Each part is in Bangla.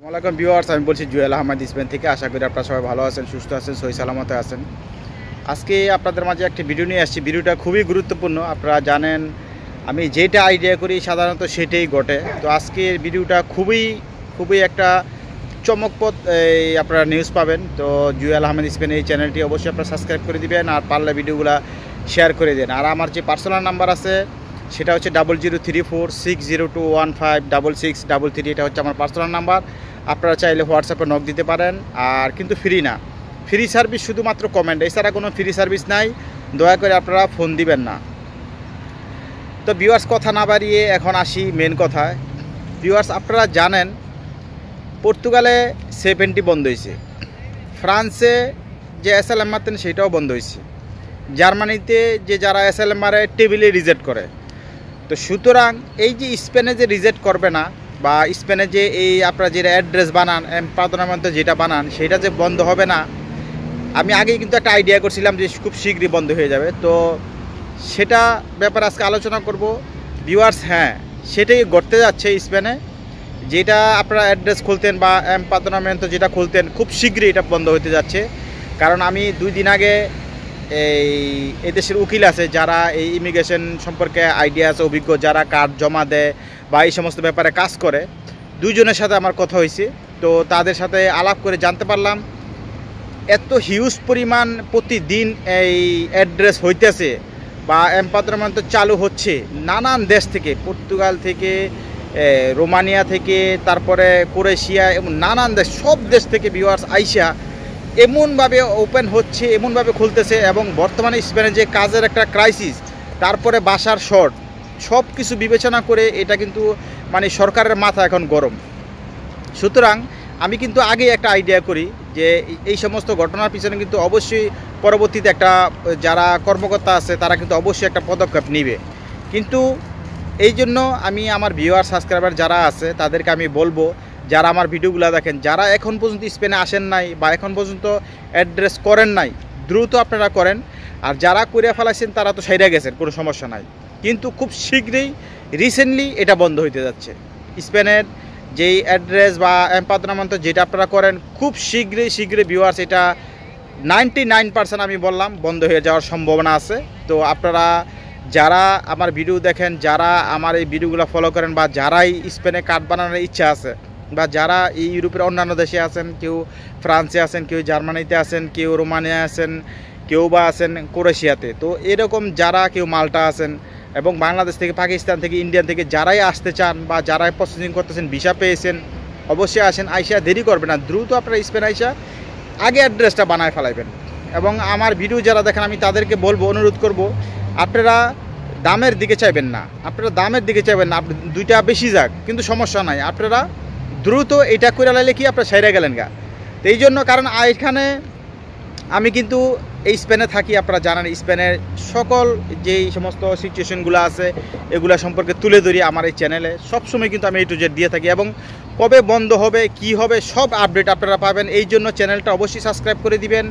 আসসালামাইকুম ভিউয়ার্স, আমি বলছি জুয়েল আহমেদ স্পেন থেকে। আশা করি আপনারা সবাই ভালো আছেন, সুস্থ আছেন, সহি সালামতে আছেন। আজকে আপনাদের মাঝে একটি ভিডিও নিয়ে আসছি। ভিডিওটা খুবই গুরুত্বপূর্ণ। আপনারা জানেন আমি যেটা আইডিয়া করি সাধারণত সেটাই ঘটে। তো আজকের ভিডিওটা খুবই একটা চমকপ্রদ আপনারা নিউজ পাবেন। তো জুয়েল আহমেদ স্পেন এই চ্যানেলটি অবশ্যই আপনারা সাবস্ক্রাইব করে দিবেন, আর পারলে ভিডিওগুলো শেয়ার করে দেন। আর আমার যে পার্সোনাল নাম্বার আছে সেটা হচ্ছে 003460156633। এটা হচ্ছে আমার পার্সোনাল নাম্বার। আপনারা চাইলে হোয়াটসঅ্যাপে নক দিতে পারেন। আর কিন্তু ফ্রি না, ফ্রি সার্ভিস শুধুমাত্র কমেন্ট, এছাড়া কোনো ফ্রি সার্ভিস নাই। দয়া করে আপনারা ফোন দিবেন না। তো ভিউয়ার্স, কথা না বাড়িয়ে এখন আসি মেন কথায়। ভিউয়ার্স, আপনারা জানেন পর্তুগালে 70 বন্ধ হয়েছে, ফ্রান্সে যে SLM মারতেন সেটাও বন্ধ হয়েছে, জার্মানিতে যে যারা SLM মারে টেবিলে রিজেক্ট করে। তো সুতরাং এই যে স্পেনে যে রিজেক্ট করবে না, বা স্পেনে যে এই আপনারা যেটা অ্যাড্রেস বানান এমপাদ্রনামেন্টো যেটা বানান সেটা যে বন্ধ হবে না, আমি আগেই কিন্তু একটা আইডিয়া করছিলাম যে খুব শীঘ্রই বন্ধ হয়ে যাবে। তো সেটা ব্যাপারে আজকে আলোচনা করব ভিউয়ার্স। হ্যাঁ, সেটাই ঘটতে যাচ্ছে স্পেনে। যেটা আপনারা অ্যাড্রেস খুলতেন বা এমপাদ্রনামেন্টো যেটা খুলতেন, খুব শীঘ্রই এটা বন্ধ হতে যাচ্ছে। কারণ আমি 2 দিন আগে এই দেশের উকিল আছে যারা এই ইমিগ্রেশন সম্পর্কে আইডিয়া আছে, অভিজ্ঞ, যারা কার্ড জমা দেয় বা এই সমস্ত ব্যাপারে কাজ করে, দুজনের সাথে আমার কথা হয়েছে। তো তাদের সাথে আলাপ করে জানতে পারলাম এত হিউজ পরিমাণ প্রতিদিন এই অ্যাড্রেস হইতেছে বা এমপাদ্রনামেন্টো চালু হচ্ছে নানান দেশ থেকে, পর্তুগাল থেকে, রোমানিয়া থেকে, তারপরে ক্রোয়েশিয়া, এবং নানান দেশ, সব দেশ থেকে ভিউয়ার্স আইসা এমনভাবে ওপেন হচ্ছে, এমনভাবে খুলতেছে। এবং বর্তমানে স্পেনে যে কাজের একটা ক্রাইসিস, তারপরে বাসার শর্ট, সব কিছু বিবেচনা করে এটা কিন্তু মানে সরকারের মাথা এখন গরম। সুতরাং আমি কিন্তু আগে একটা আইডিয়া করি যে এই সমস্ত ঘটনার পিছনে কিন্তু অবশ্যই পরবর্তীতে একটা যারা কর্মকর্তা আছে তারা কিন্তু অবশ্যই একটা পদক্ষেপ নেবে। কিন্তু এই জন্য আমি আমার ভিউয়ার সাবস্ক্রাইবার যারা আছে তাদেরকে আমি বলবো, যারা আমার ভিডিওগুলো দেখেন, যারা এখন পর্যন্ত স্পেনে আসেন নাই বা এখন পর্যন্ত অ্যাড্রেস করেন নাই, দ্রুত আপনারা করেন। আর যারা করে ফেলাইছেন তারা তো সাইডে গেছেন, কোনো সমস্যা নাই। কিন্তু খুব শীঘ্রই রিসেন্টলি এটা বন্ধ হইতে যাচ্ছে। স্পেনের যেই অ্যাড্রেস বা এমপাদ্রনামেন্টো যেটা আপনারা করেন, খুব শীঘ্রই ভিউয়ার্স এটা 99% আমি বললাম বন্ধ হয়ে যাওয়ার সম্ভাবনা আছে। তো আপনারা যারা আমার ভিডিও দেখেন, যারা আমার এই ভিডিওগুলো ফলো করেন, বা যারাই স্পেনে কার্ড বানানোর ইচ্ছা আছে, বা যারা এই ইউরোপের অন্যান্য দেশে আছেন, কেউ ফ্রান্সে আছেন, কেউ জার্মানিতে আছেন, কেউ রোমানিয়া আছেন, কেউ বা আছেন ক্রোয়েশিয়াতে, তো এরকম যারা, কেউ মাল্টা আছেন, এবং বাংলাদেশ থেকে, পাকিস্তান থেকে, ইন্ডিয়ান থেকে যারাই আসতে চান বা যারাই প্রসেসিং করতেছেন, ভিসা পেয়েছেন, অবশ্যই আসেন। আইসা দেরি করবেন না, দ্রুত আপনারা স্পেন আইসা আগে অ্যাড্রেসটা বানায় ফেলাইবেন। এবং আমার ভিডিও যারা দেখেন আমি তাদেরকে বলবো, অনুরোধ করব, আপনারা দামের দিকে চাইবেন না, দুইটা বেশি যাক কিন্তু সমস্যা নাই, আপনারা দ্রুত এটা করে লাইলে কি আপনারা সাইরা গেলেন গা। তো এই জন্য, কারণ এখানে আমি কিন্তু এই স্পেনে থাকি, আপনারা জানেন স্পেনের সকল যেই সমস্ত সিচুয়েশনগুলো আছে এগুলো সম্পর্কে তুলে ধরি আমার এই চ্যানেলে। সবসময় কিন্তু আমি A to Z দিয়ে থাকি, এবং কবে বন্ধ হবে, কি হবে, সব আপডেট আপনারা পাবেন। এই জন্য চ্যানেলটা অবশ্যই সাবস্ক্রাইব করে দিবেন।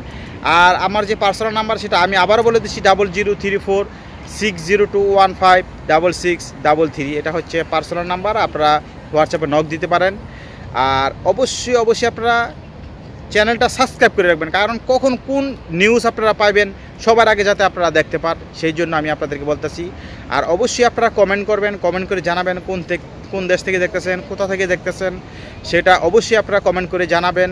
আর আমার যে পার্সোনাল নাম্বার সেটা আমি আবারও বলে দিচ্ছি, 003460256633। এটা হচ্ছে পার্সোনাল নাম্বার, আপনারা হোয়াটসঅ্যাপে নক দিতে পারেন। আর অবশ্যই আপনারা চ্যানেলটা সাবস্ক্রাইব করে রাখবেন, কারণ কখন কোন নিউজ আপনারা পাইবেন সবার আগে যাতে আপনারা দেখতে পান, সেই জন্য আমি আপনাদেরকে বলতেছি। আর অবশ্যই আপনারা কমেন্ট করবেন, কমেন্ট করে জানাবেন কোন দেশ থেকে দেখতেছেন, কোথা থেকে দেখতেছেন, সেটা অবশ্যই আপনারা কমেন্ট করে জানাবেন।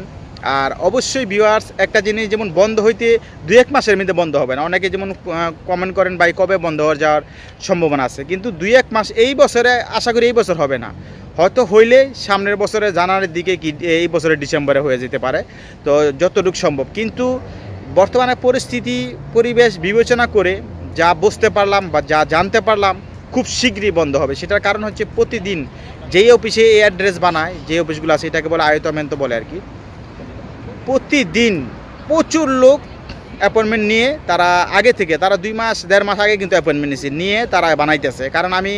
আর অবশ্যই ভিউয়ার্স, একটা জিনিস, যেমন বন্ধ হইতে 2-1 মাসের মধ্যে বন্ধ হবে না। অনেকে যেমন কমেন্ট করেন ভাই কবে বন্ধ হয়ে যাওয়ার সম্ভাবনা আছে, কিন্তু 2-1 মাস, এই বছরে আশা করি এই বছর হবে না, হয়তো হইলে সামনের বছরে জানুয়ারির দিকে, কি এই বছরের ডিসেম্বরে হয়ে যেতে পারে, তো যতটুকু সম্ভব। কিন্তু বর্তমানে পরিবেশ বিবেচনা করে যা বুঝতে পারলাম বা যা জানতে পারলাম, খুব শীঘ্রই বন্ধ হবে। সেটার কারণ হচ্ছে প্রতিদিন যেই অফিসে এই অ্যাড্রেস বানায়, যে অফিসগুলো আছে, এটাকে বলে আয়তমেন্টো বলে আর কি, প্রতিদিন প্রচুর লোক অ্যাপয়েন্টমেন্ট নিয়ে, তারা আগে থেকে, তারা 2 মাস 1.5 মাস আগে কিন্তু অ্যাপয়েন্টমেন্ট নিয়ে তারা বানাইতেছে। কারণ আমি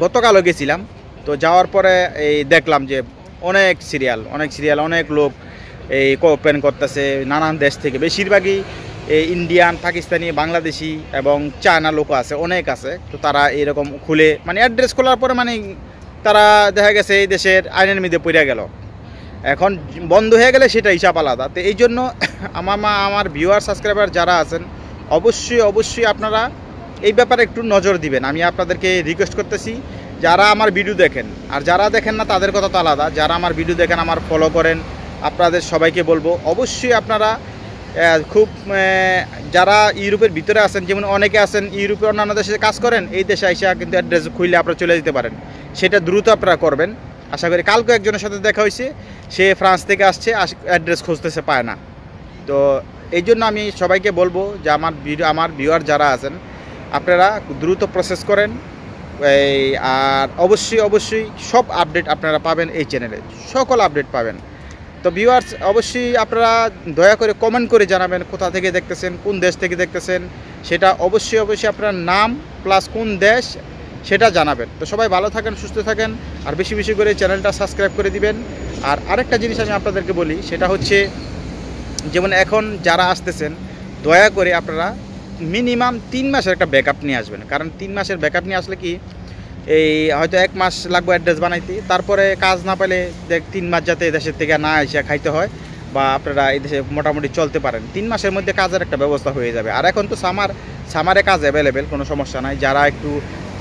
গতকালও গেছিলাম, তো যাওয়ার পরে এই দেখলাম যে অনেক সিরিয়াল, অনেক লোক এই ওপেন করতেছে নানান দেশ থেকে, বেশিরভাগই ইন্ডিয়ান, পাকিস্তানি, বাংলাদেশি এবং চায়না লোক আছে, অনেক আছে। তো তারা এরকম খুলে, মানে অ্যাড্রেস খোলার পরে মানে তারা দেখা গেছে এই দেশের আইনের মধ্যে পড়ে গেল, এখন বন্ধ হয়ে গেলে সেটা হিসাব আলাদা। তো এই জন্য আমার ভিউয়ার সাবস্ক্রাইবার যারা আছেন অবশ্যই আপনারা এই ব্যাপারে একটু নজর দিবেন। আমি আপনাদেরকে রিকোয়েস্ট করতেছি, যারা আমার ভিডিও দেখেন আর যারা দেখেন না তাদের কথা তো আলাদা, যারা আমার ভিডিও দেখেন, আমার ফলো করেন, আপনাদের সবাইকে বলবো অবশ্যই আপনারা খুব যারা ইউরোপের ভিতরে আছেন, যেমন অনেকে আছেন ইউরোপে অন্যান্য দেশে কাজ করেন, এই দেশে আইসা কিন্তু অ্যাড্রেস খুললে আপনারা চলে যেতে পারেন, সেটা দ্রুত আপনারা করবেন। আশা করি কালকে একজনের সাথে দেখা হয়েছে, সে ফ্রান্স থেকে আসছে, অ্যাড্রেস খুঁজতেছে পায় না। তো এই জন্য আমি সবাইকে বলবো যে আমার ভিউয়ার যারা আছেন আপনারা দ্রুত প্রসেস করেন, আর অবশ্যই সব আপডেট আপনারা পাবেন এই চ্যানেলে, সকল আপডেট পাবেন। তো ভিউয়ার্স অবশ্যই আপনারা দয়া করে কমেন্ট করে জানাবেন কোথা থেকে দেখতেছেন, কোন দেশ থেকে দেখতেছেন, সেটা অবশ্যই আপনার নাম প্লাস কোন দেশ সেটা জানাবেন। তো সবাই ভালো থাকেন, সুস্থ থাকেন, আর বেশি করে চ্যানেলটা সাবস্ক্রাইব করে দিবেন। আর আরেকটা জিনিস আমি আপনাদেরকে বলি, সেটা হচ্ছে যেমন এখন যারা আসতেছেন দয়া করে আপনারা মিনিমাম 3 মাসের একটা ব্যাকআপ নিয়ে আসবেন। কারণ 3 মাসের ব্যাকআপ নিয়ে আসলে কি, এই হয়তো 1 মাস লাগবে অ্যাড্রেস বানাইতে, তারপরে কাজ না পেলে 3 মাস যাতে দেশের থেকে না এসে খাইতে হয়, বা আপনারা এই দেশে মোটামুটি চলতে পারেন, 3 মাসের মধ্যে কাজের একটা ব্যবস্থা হয়ে যাবে। আর এখন তো সামারে কাজ অ্যাভেলেবেল, কোনো সমস্যা নাই। যারা একটু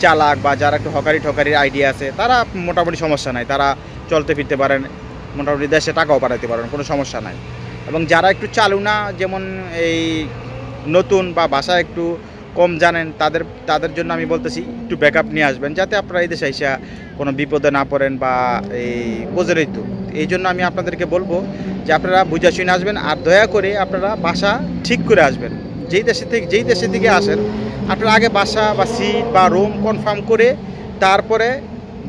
চালাক বা যারা একটু হকারির আইডিয়া আছে তারা মোটামুটি সমস্যা নাই, তারা চলতে ফিরতে পারেন, মোটামুটি দেশে টাকাও পাঠাতে পারেন, কোনো সমস্যা নাই। এবং যারা একটু চালু না, যেমন এই নতুন বা ভাষা একটু কম জানেন, তাদের জন্য আমি বলতেছি একটু ব্যাকআপ নিয়ে আসবেন, যাতে আপনারা এই দেশে এসে কোনো বিপদে না পড়েন, বা এই বোঝেনই তো। এই জন্য আমি আপনাদেরকে বলবো যে আপনারা বুঝা শুনে আসবেন, আর দয়া করে আপনারা ভাষা ঠিক করে আসবেন। যেই দেশে থেকে আসেন আপনারা আগে বাসা বা সিট বা রুম কনফার্ম করে তারপরে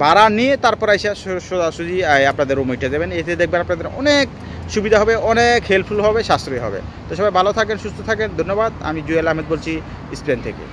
ভাড়া নিয়ে তারপরে এসে সোজাসুজি আপনাদের রুম উঠে দেবেন। এতে দেখবেন আপনাদের অনেক সুবিধা হবে, অনেক হেল্পফুল হবে, সাশ্রয়ী হবে। তো সবাই ভালো থাকেন, সুস্থ থাকেন, ধন্যবাদ। আমি জুয়েল আহমেদ বলছি স্পেন থেকে।